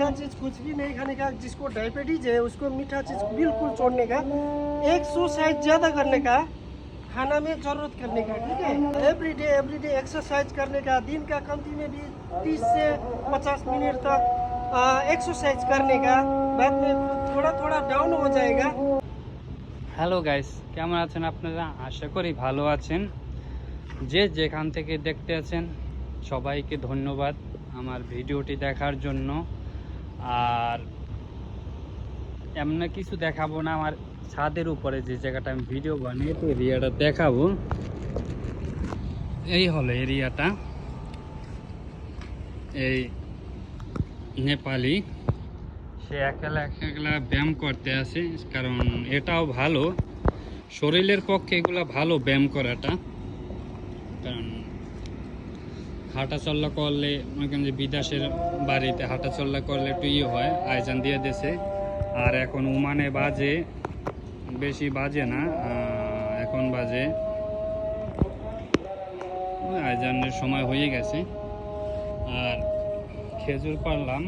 मीठा चीज कुछ भी नहीं खाने का। जिसको डायबिटीज है उसको मीठा चीज बिल्कुल छोड़ने का, एक्सरसाइज ज्यादा करने का, खाना में जरूरत करने का, ठीक है। एवरीडे एक्सरसाइज करने का, दिन का कमती में भी 30 से 50 मिनट तक एक्सरसाइज करने का। बाद में थोड़ा थोड़ा डाउन हो जाएगा। হ্যালো গাইস, কেমন আছেন আপনারা? আশা করি ভালো আছেন। যে যেখান থেকে দেখতে আছেন সবাইকে ধন্যবাদ আমার ভিডিওটি দেখার জন্য। আর এমন কিছু দেখাবো না, আমার ছাদের উপরে যে জায়গাটা আমি ভিডিও বানিয়ে তো এরিয়াটা দেখাবো। এই হলো এরিয়াটা, এই নেপালি সে একলা ব্যায়াম করতে আসে, কারণ এটাও ভালো শরীরের পক্ষে, এগুলা ভালো ব্যায়াম করাটা। কারণ হাঁটাচলা করলে মনে করেন যে বিদেশের বাড়িতে হাঁটাচলা করলে একটু ইয়ে হয়, আয়োজন দিয়ে দেশে। আর এখন উমানে বাজে, বেশি বাজে না, এখন বাজে আয়োজনের সময় হয়ে গেছে। আর খেজুর পারলাম,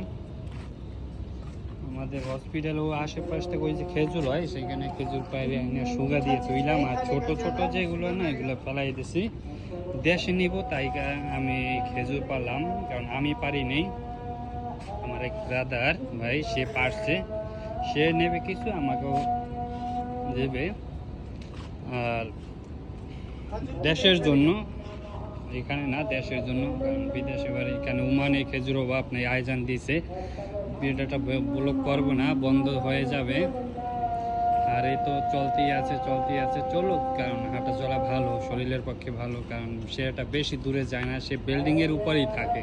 আমাদের হসপিটালও আশেপাশ থেকে ওই যে খেজুর হয় সেখানে খেজুর পাইলে এনে সুগা দিয়ে তুইলাম। আর ছোট ছোট যেগুলো না এগুলো ফেলাই দিছি, দেশে নিব তাই আমি খেজুর পারলাম, কারণ আমি পারি নেই। আমার এক ব্রাদার ভাই সে পারছে, সে নেবে কিছু আমাকেও দেবে। আর দেশের জন্য, এখানে না দেশের জন্য, কারণ বিদেশে বাড়ি এখানে উমানে খেজুর অভাব নেই। আয়োজন দিছে, ভিডিওটা ব্লগ করবো না, বন্ধ হয়ে যাবে। আর এই তো চলতেই আছে চলুক, কারণ হাঁটা চলা ভালো, শরীরের পক্ষে ভালো। কারণ সে একটা বেশি দূরে যায় না, সে বিল্ডিং এর উপরেই থাকে।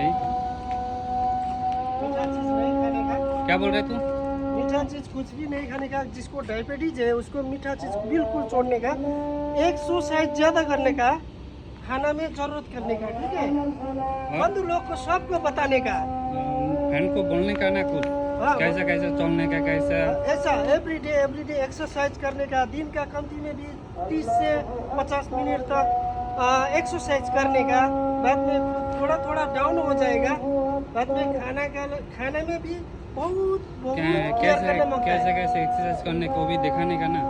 এই क्या बोल रहे तू? मीठा चीज कुछ भी नहीं खाने का। जिसको डायबिटीज है उसको मीठा चीज बिल्कुल छोड़ने का, एक्सरसाइज ज्यादा करने का, खाना में जरूरत करने का, ठीक है। बंधु लोग को सबको बताने का, फैन को बोलने का ना कुछ, कैसा कैसा चलने का, कैसा ऐसा एवरीडे एक्सरसाइज करने का, दिन का कमती में भी 30 से 50 मिनट तक एक्सरसाइज करने का। बाद में थोड़ा थोड़ा डाउन हो जाएगा। बाद में खाने में भी बहुत केयर करना मांगता है। कैसे एक्सरसाइज करने को भी दिखाने का ना।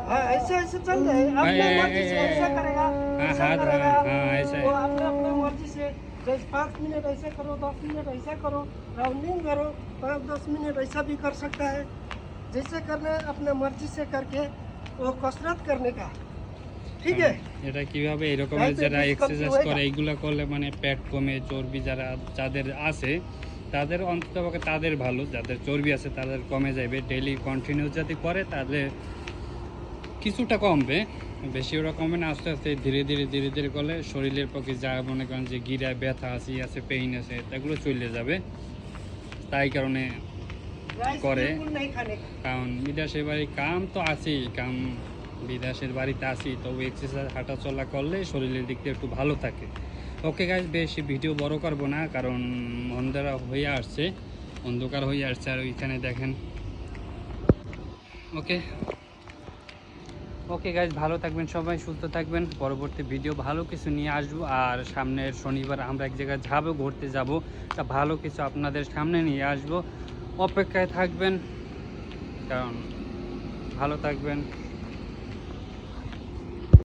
हाँ, ऐसा चल रहा है, अपना मर्जी से ऐसा करेगा, ऐसा करेगा, ऐसा वो अपना मर्जी से। जैसे 5 मिनट ऐसा करो, 10 मिनट ऐसा करो, राउंडिंग करो, 5-10 मिनट ऐसा भी कर सकता है। जैसे करना है अपने मर्जी से करके वो कसरत करने का, ঠিক আছে। এটা কিভাবে এরকম যারা এক্সারসাইজ করে এইগুলা করলে মানে পেট কমে, চর্বি যাদের আছে তাদের অন্ততপক্ষে তাদের ভালো, যাদের চর্বি আছে তাদের কমে যাবে। ডেইলি কন্টিনিউ যদি করে তাদের কিছুটা কমবে, বেশি ওরা কমে না, আস্তে আস্তে ধীরে ধীরে করলে শরীরের পক্ষে যা মনে করেন যে গিরায় ব্যথা আছে পেইন আছে এগুলো চলে যাবে। তাই কারণে করে, কারণ বিদেশের বাড়ি কাম তো আছেই, কাম বিদেশের বাড়িতে আসি, তবে এক্সারসাইজ হাঁটা চলা করলে শরীরের দিক দিয়ে একটু ভালো থাকে। ওকে গাইস, বেশি ভিডিও বড় করবো না, কারণ অন্ধকার হয়ে আসছে। আর ওইখানে দেখেন। ওকে গাইস, ভালো থাকবেন সবাই, সুস্থ থাকবেন। পরবর্তী ভিডিও ভালো কিছু নিয়ে আসবো। আর সামনের শনিবার আমরা এক জায়গায় ঘুরতে যাবো, তা ভালো কিছু আপনাদের সামনে নিয়ে আসবো, অপেক্ষায় থাকবেন। কারণ ভালো থাকবেন।